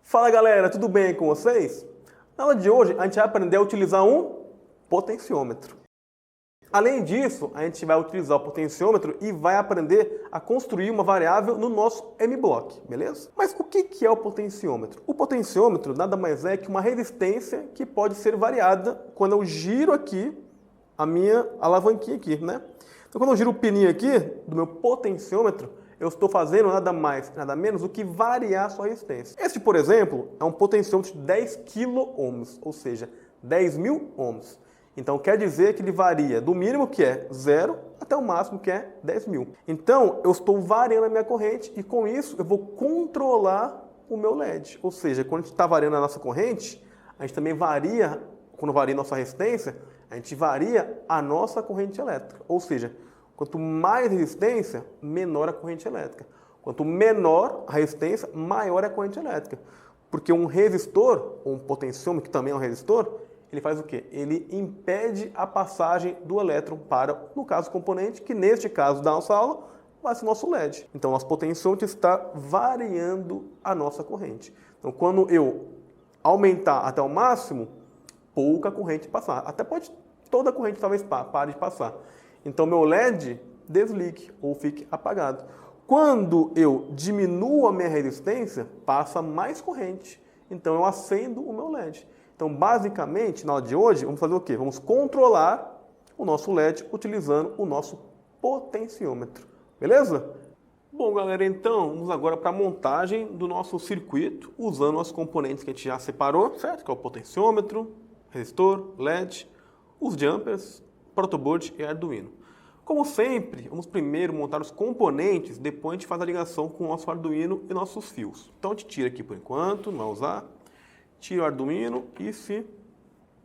Fala galera, tudo bem com vocês? Na aula de hoje a gente vai aprender a utilizar um potenciômetro. Além disso, a gente vai utilizar o potenciômetro e vai aprender a construir uma variável no nosso MBlock, beleza? Mas o que é o potenciômetro? O potenciômetro nada mais é que uma resistência que pode ser variada quando eu giro aqui a minha alavanquinha aqui, né? Então quando eu giro o pininho aqui do meu potenciômetro, eu estou fazendo nada mais, nada menos do que variar a sua resistência. Este, por exemplo, é um potenciômetro de 10 kΩ, ou seja, 10.000 ohms. Então quer dizer que ele varia do mínimo, que é 0, até o máximo, que é 10.000. Então eu estou variando a minha corrente e com isso eu vou controlar o meu LED. Ou seja, quando a gente está variando a nossa corrente, a gente também varia, quando varia a nossa resistência, a gente varia a nossa corrente elétrica. Ou seja, quanto mais resistência, menor a corrente elétrica. Quanto menor a resistência, maior é a corrente elétrica. Porque um resistor, ou um potenciômetro, que também é um resistor, ele faz o quê? Ele impede a passagem do elétron para, no caso, o componente, que neste caso da nossa aula, vai ser o nosso LED. Então, nosso potenciômetro está variando a nossa corrente. Então, quando eu aumentar até o máximo, pouca corrente passar. Até pode toda a corrente talvez pare de passar. Então, meu LED desligue ou fique apagado. Quando eu diminuo a minha resistência, passa mais corrente. Então, eu acendo o meu LED. Então, basicamente, na aula de hoje, vamos fazer o quê? Vamos controlar o nosso LED utilizando o nosso potenciômetro. Beleza? Bom, galera, então, vamos agora para a montagem do nosso circuito, usando os componentes que a gente já separou, certo? Que é o potenciômetro, resistor, LED, os jumpers, protoboard e Arduino. Como sempre, vamos primeiro montar os componentes, depois a gente faz a ligação com o nosso Arduino e nossos fios. Então a gente tira aqui por enquanto, não vai usar, tira o Arduino e se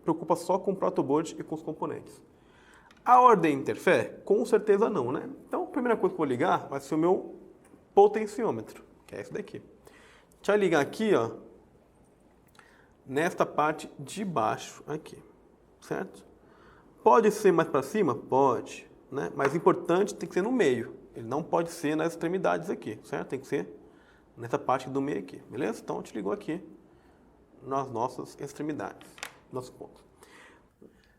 preocupa só com o protoboard e com os componentes. A ordem interfere? Com certeza não, né? Então a primeira coisa que eu vou ligar vai ser o meu potenciômetro, que é esse daqui. A gente vai ligar aqui, ó, nesta parte de baixo aqui, certo? Pode ser mais para cima? Pode, né? Mas importante tem que ser no meio. Ele não pode ser nas extremidades aqui, certo? Tem que ser nessa parte do meio aqui, beleza? Então a gente ligou aqui nas nossas extremidades, nossos pontos.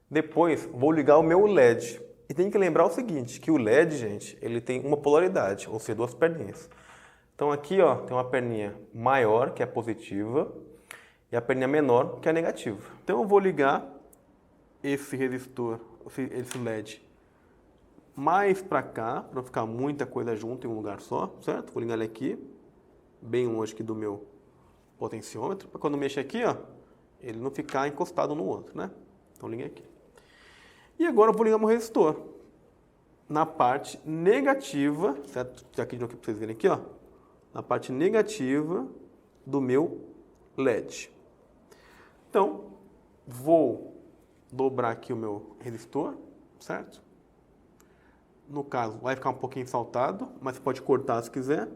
Depois vou ligar o meu LED. E tem que lembrar o seguinte, que o LED, gente, ele tem uma polaridade, ou seja, duas perninhas. Então aqui, ó, tem uma perninha maior, que é positiva, e a perninha menor, que é negativa. Então eu vou ligar esse resistor, esse LED, mais para cá, para não ficar muita coisa junto em um lugar só, certo? Vou ligar ele aqui, bem longe aqui do meu potenciômetro, para quando mexer aqui, ó, ele não ficar encostado no outro, né? Então liguei aqui. E agora eu vou ligar meu resistor na parte negativa, certo? Aqui de novo para vocês verem aqui, ó, na parte negativa do meu LED. Então, vou dobrar aqui o meu resistor, certo? No caso, vai ficar um pouquinho saltado, mas você pode cortar se quiser.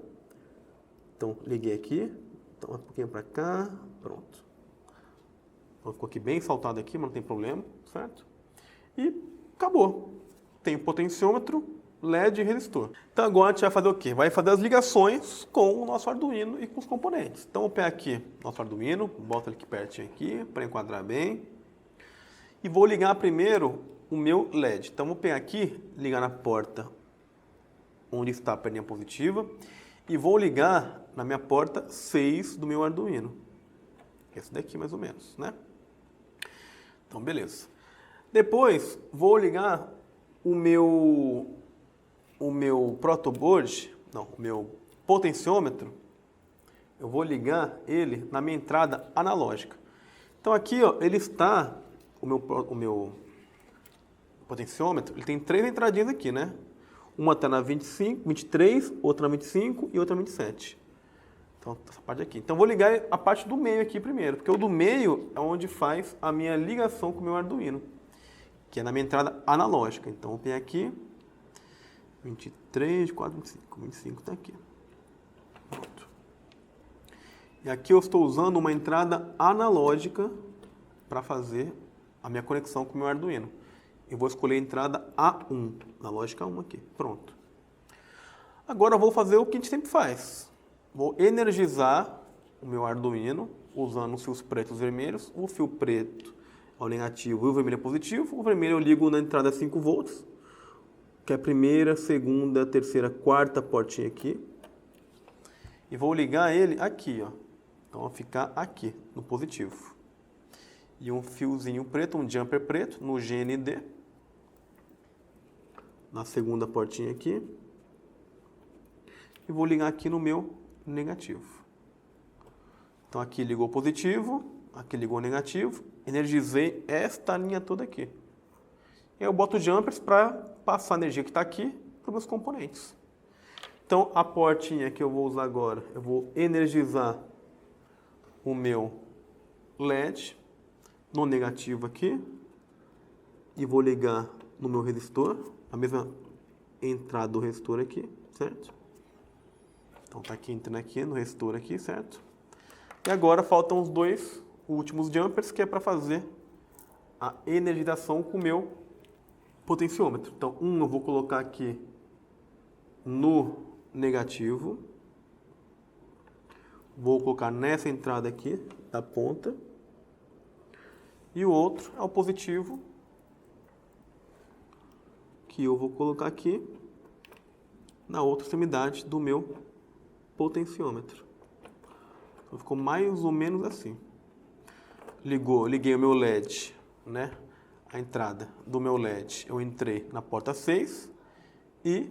Então, liguei aqui, então um pouquinho para cá, pronto. Então, ficou aqui bem saltado aqui, mas não tem problema, certo? E acabou. Tem o potenciômetro, LED e resistor. Então agora a gente vai fazer o quê? Vai fazer as ligações com o nosso Arduino e com os componentes. Então eu pego aqui nosso Arduino, boto ele aqui pertinho aqui, para enquadrar bem. E vou ligar primeiro o meu LED. Então vou pegar aqui, ligar na porta onde está a perninha positiva. E vou ligar na minha porta 6 do meu Arduino. Esse daqui mais ou menos, né? Então beleza. Depois vou ligar o meu protoboard, não, o meu potenciômetro, eu vou ligar ele na minha entrada analógica. Então aqui, ó, ele está, o meu potenciômetro, ele tem 3 entradinhas aqui, né? Uma está na 25, 23, outra na 25 e outra na 27. Então, essa parte aqui. Então, vou ligar a parte do meio aqui primeiro, porque o do meio é onde faz a minha ligação com o meu Arduino, que é na minha entrada analógica. Então, vou pegar aqui, 23, 24, 25. 25 está aqui. Pronto. E aqui eu estou usando uma entrada analógica para fazer a minha conexão com o meu Arduino. Eu vou escolher a entrada A1, na lógica 1 aqui. Pronto. Agora eu vou fazer o que a gente sempre faz. Vou energizar o meu Arduino usando os fios pretos e vermelhos. O fio preto é o negativo e o vermelho é positivo. O vermelho eu ligo na entrada 5 volts, que é a primeira, segunda, terceira, quarta portinha aqui. E vou ligar ele aqui, ó. Então vai ficar aqui, no positivo. E um fiozinho preto, um jumper preto, no GND. Na segunda portinha aqui. E vou ligar aqui no meu negativo. Então aqui ligou positivo, aqui ligou negativo. Energizei esta linha toda aqui. E eu boto jumpers para passar a energia que está aqui para os meus componentes. Então, a portinha que eu vou usar agora, eu vou energizar o meu LED no negativo aqui e vou ligar no meu resistor, a mesma entrada do resistor aqui, certo? Então, tá aqui entrando aqui no resistor aqui, certo? E agora faltam os dois últimos jumpers, que é para fazer a energização com o meu potenciômetro. Então, eu vou colocar aqui no negativo, vou colocar nessa entrada aqui da ponta, e o outro é o positivo, que eu vou colocar aqui na outra extremidade do meu potenciômetro. Então ficou mais ou menos assim. Liguei o meu LED, né? A entrada do meu LED, eu entrei na porta 6 e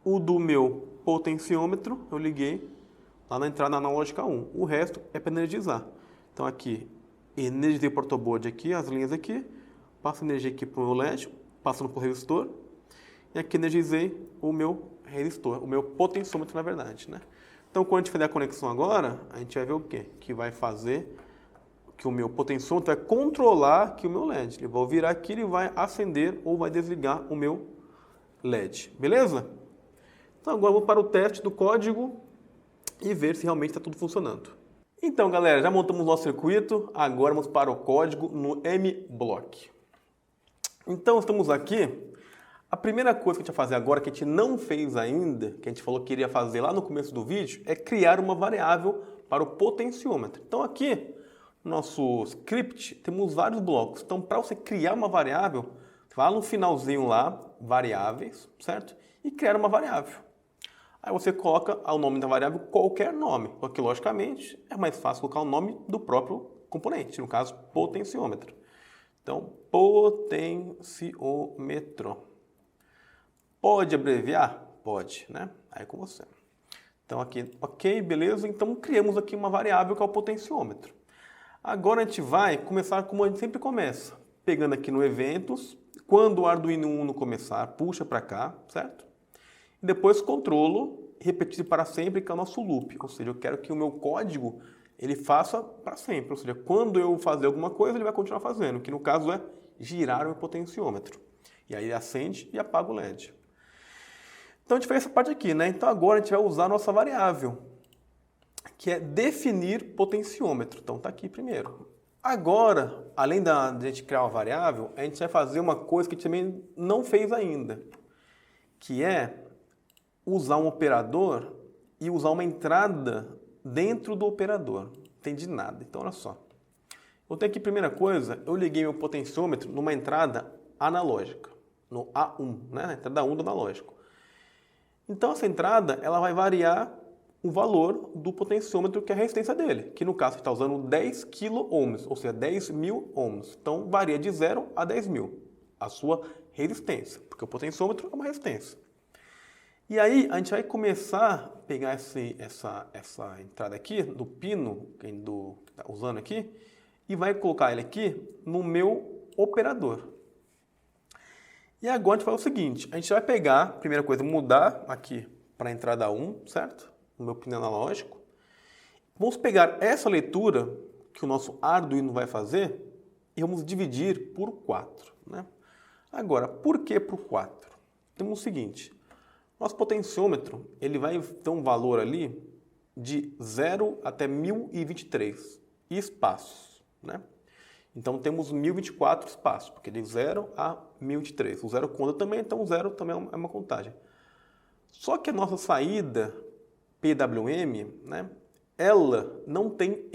o do meu potenciômetro eu liguei lá na entrada analógica 1. O resto é para energizar. Então aqui, energizei o protoboard aqui, as linhas aqui, passo energia aqui para o meu LED, passando para o resistor, e aqui energizei o meu resistor, o meu potenciômetro na verdade, né? Então quando a gente fizer a conexão agora, a gente vai ver o quê? Que vai fazer que o meu potenciômetro vai controlar aqui o meu LED. Ele vai virar aqui, ele vai acender ou vai desligar o meu LED. Beleza? Então agora eu vou para o teste do código e ver se realmente está tudo funcionando. Então galera, já montamos o nosso circuito, agora vamos para o código no MBlock. Então estamos aqui. A primeira coisa que a gente vai fazer agora, que a gente não fez ainda, que a gente falou que iria fazer lá no começo do vídeo, é criar uma variável para o potenciômetro. Então aqui, no nosso script, temos vários blocos. Então para você criar uma variável, você vai lá no finalzinho lá, variáveis, certo? E criar uma variável. Aí você coloca o nome da variável qualquer nome, porque logicamente é mais fácil colocar o nome do próprio componente, no caso potenciômetro. Então, potenciômetro. Pode abreviar? Pode, né? Aí com você. Então aqui, ok, beleza. Então criamos aqui uma variável que é o potenciômetro. Agora a gente vai começar como a gente sempre começa, pegando aqui no eventos, quando o Arduino Uno começar, puxa para cá, certo? E depois controlo, repetir para sempre, que é o nosso loop. Ou seja, eu quero que o meu código ele faça para sempre. Ou seja, quando eu fazer alguma coisa, ele vai continuar fazendo, que no caso é girar o meu potenciômetro. E aí ele acende e apaga o LED. Então a gente fez essa parte aqui, né? Então agora a gente vai usar a nossa variável, que é definir potenciômetro. Então tá aqui primeiro. Agora, além de a gente criar uma variável, a gente vai fazer uma coisa que a gente também não fez ainda, que é usar um operador e usar uma entrada dentro do operador. Não entendi nada. Então olha só. Eu tenho aqui, primeira coisa, eu liguei meu potenciômetro numa entrada analógica, no A1, né? Na entrada 1 do analógico. Então essa entrada ela vai variar o valor do potenciômetro, que é a resistência dele, que no caso está usando 10 kΩ, ou seja, 10.000 ohms. Então varia de 0 a 10.000 a sua resistência, porque o potenciômetro é uma resistência. E aí a gente vai começar a pegar essa entrada aqui do pino que está usando aqui e vai colocar ele aqui no meu operador. E agora a gente faz o seguinte, a gente vai pegar, primeira coisa, mudar aqui para a entrada 1, certo? No meu pino analógico. Vamos pegar essa leitura que o nosso Arduino vai fazer e vamos dividir por 4, né? Agora, por que por 4? Temos o seguinte, nosso potenciômetro ele vai ter um valor ali de 0 até 1023 espaços, né? Então temos 1024 espaços, porque de 0 a 1023. O zero conta também, então o zero também é uma contagem. Só que a nossa saída PWM, né, ela não tem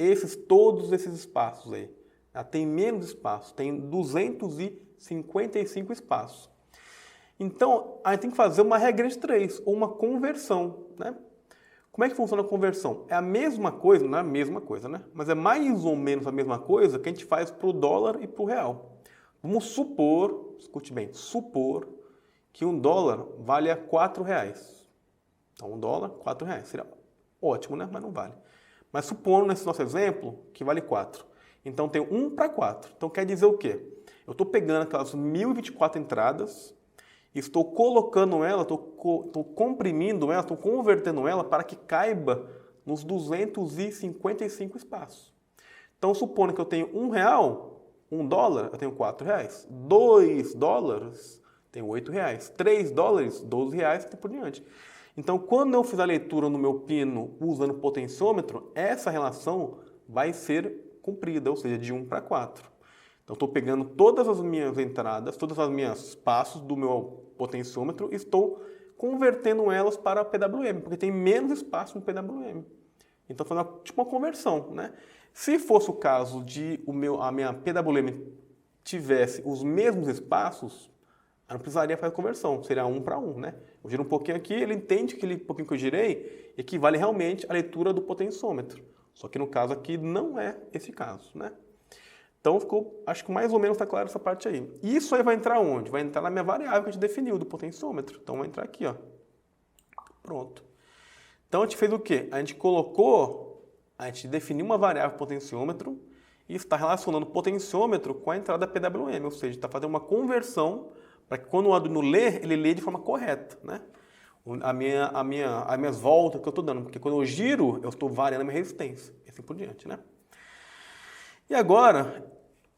todos esses espaços aí. Ela tem menos espaço, tem 255 espaços. Então, a gente tem que fazer uma regra de 3, ou uma conversão, né? Como é que funciona a conversão? É a mesma coisa, não é a mesma coisa, né? Mas é mais ou menos a mesma coisa que a gente faz para o dólar e para o real. Vamos supor, escute bem, supor que um dólar vale a R$4. Então, um dólar, R$4. Seria ótimo, né? Mas não vale. Mas supondo nesse nosso exemplo que vale 4. Então, tem 1 para 4. Então, quer dizer o quê? Eu estou pegando aquelas 1024 entradas, estou colocando ela, estou comprimindo ela, estou convertendo ela para que caiba nos 255 espaços. Então, supondo que eu tenho R$1, $1, eu tenho R$4. $2, tenho R$8. $3, $12, e assim por diante. Então, quando eu fizer a leitura no meu pino usando potenciômetro, essa relação vai ser cumprida, ou seja, de 1 para 4. Então, estou pegando todas as minhas entradas, todas as minhas passos do meu potenciômetro e estou convertendo elas para PWM, porque tem menos espaço no PWM. Então, fazendo tipo uma conversão, né? Se fosse o caso de a minha PWM tivesse os mesmos espaços, eu não precisaria fazer a conversão, seria 1 para 1, né? Eu giro um pouquinho aqui, ele entende que aquele pouquinho que eu girei equivale realmente à leitura do potenciômetro. Só que no caso aqui não é esse caso, né? Então ficou, acho que mais ou menos está claro essa parte aí. Isso aí vai entrar onde? Vai entrar na minha variável que a gente definiu do potenciômetro. Então vai entrar aqui, ó. Pronto. Então a gente fez o quê? A gente definiu uma variável potenciômetro e está relacionando o potenciômetro com a entrada PWM, ou seja, está fazendo uma conversão para que quando o Arduino lê, ele lê de forma correta, né? As minhas voltas que eu estou dando, porque quando eu giro, eu estou variando a minha resistência, e assim por diante, né? E agora,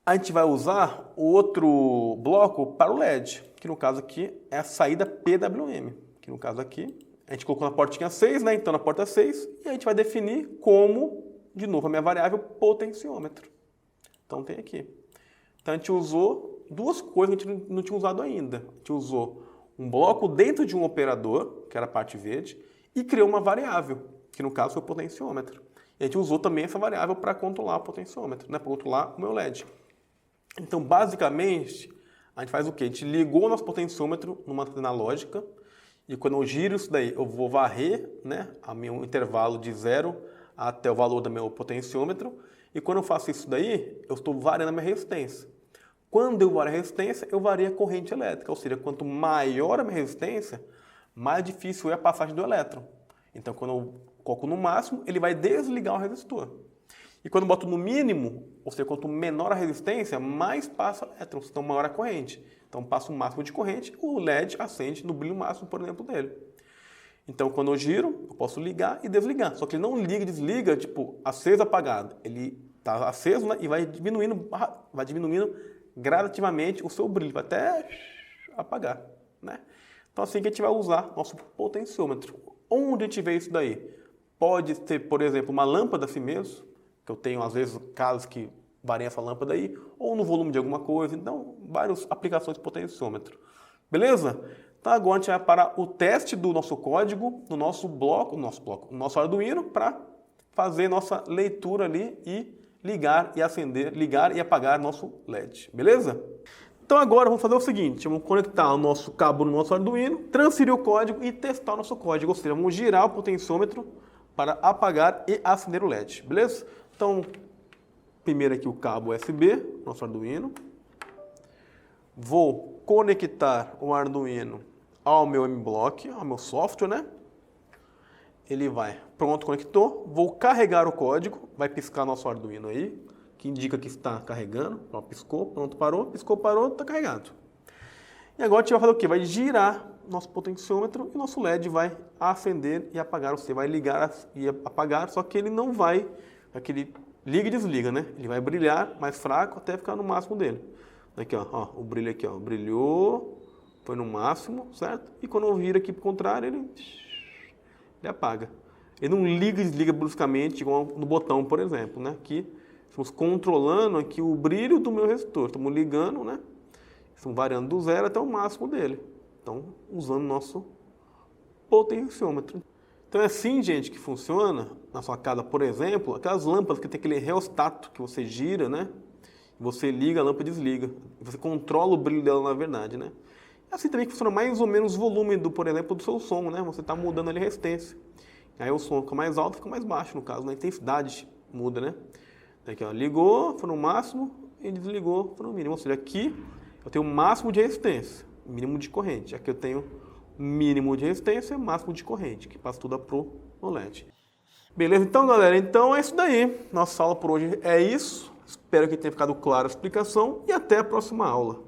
a gente vai usar o outro bloco para o LED, que no caso aqui é a saída PWM, que no caso aqui, a gente colocou na portinha 6, né? Então na porta 6, e a gente vai definir como, de novo, a minha variável potenciômetro. Então tem aqui. Então a gente usou duas coisas que a gente não tinha usado ainda. A gente usou um bloco dentro de um operador, que era a parte verde, e criou uma variável, que no caso foi o potenciômetro. E a gente usou também essa variável para controlar o potenciômetro, né? Para controlar o meu LED. Então, basicamente, a gente faz o quê? A gente ligou o nosso potenciômetro numa antena lógica, e quando eu giro isso daí, eu vou varrer, né, o meu intervalo de 0 até o valor do meu potenciômetro, e quando eu faço isso daí, eu estou variando a minha resistência. Quando eu vario a resistência, eu vario a corrente elétrica, ou seja, quanto maior a minha resistência, mais difícil é a passagem do elétron. Então, quando eu coloco no máximo, ele vai desligar o resistor. E quando eu boto no mínimo, ou seja, quanto menor a resistência, mais passa elétrons, então maior a corrente. Então, passo o máximo de corrente, o LED acende no brilho máximo, por exemplo, dele. Então, quando eu giro, eu posso ligar e desligar. Só que ele não liga e desliga, tipo, aceso, apagado. Ele está aceso, né, e vai diminuindo gradativamente o seu brilho, vai até apagar, né? Então, assim que a gente vai usar nosso potenciômetro. Onde a gente vê isso daí? Pode ter, por exemplo, uma lâmpada assim mesmo, que eu tenho, às vezes, casos que variam essa lâmpada aí, ou no volume de alguma coisa. Então, várias aplicações de potenciômetro. Beleza? Então, agora a gente vai para o teste do nosso código, no nosso nosso Arduino, para fazer nossa leitura ali e ligar e apagar nosso LED. Beleza? Então agora vamos fazer o seguinte, vamos conectar o nosso cabo no nosso Arduino, transferir o código e testar o nosso código, ou seja, vamos girar o potenciômetro para apagar e acender o LED, beleza? Então, primeiro aqui o cabo USB, nosso Arduino. Vou conectar o Arduino ao meu M-Block, ao meu software, né? Ele vai, pronto, conectou. Vou carregar o código, vai piscar nosso Arduino aí, que indica que está carregando. Ó, piscou, pronto, parou, piscou, parou, está carregado. E agora a gente vai fazer o quê? Vai girar nosso potenciômetro e nosso LED vai acender e apagar. Você vai ligar e apagar, só que ele não vai, aquele liga e desliga, né? Ele vai brilhar mais fraco até ficar no máximo dele. Aqui, ó, o brilho aqui, ó, brilhou, foi no máximo, certo? E quando eu viro aqui para o contrário, ele apaga. Ele não liga e desliga bruscamente, igual no botão, por exemplo, né? Aqui, estamos controlando aqui o brilho do meu resistor. Estamos ligando, né? Estamos variando do 0 até o máximo dele. Então, usando nosso potenciômetro. Então é assim, gente, que funciona na sua casa, por exemplo, aquelas lâmpadas que tem aquele reostato que você gira, né? Você liga, a lâmpada desliga. Você controla o brilho dela, na verdade, né? É assim também que funciona mais ou menos o volume, por exemplo, do seu som, né? Você está mudando ali a resistência. Aí o som fica mais alto, fica mais baixo, no caso, né? A intensidade muda, né? Aqui, ó, ligou, foi no máximo, e desligou, foi no mínimo. Ou seja, aqui eu tenho o máximo de resistência, mínimo de corrente. Aqui eu tenho mínimo de resistência, máximo de corrente, que passa tudo pro LED. Beleza? Então, galera, então é isso daí. Nossa aula por hoje é isso. Espero que tenha ficado clara a explicação e até a próxima aula.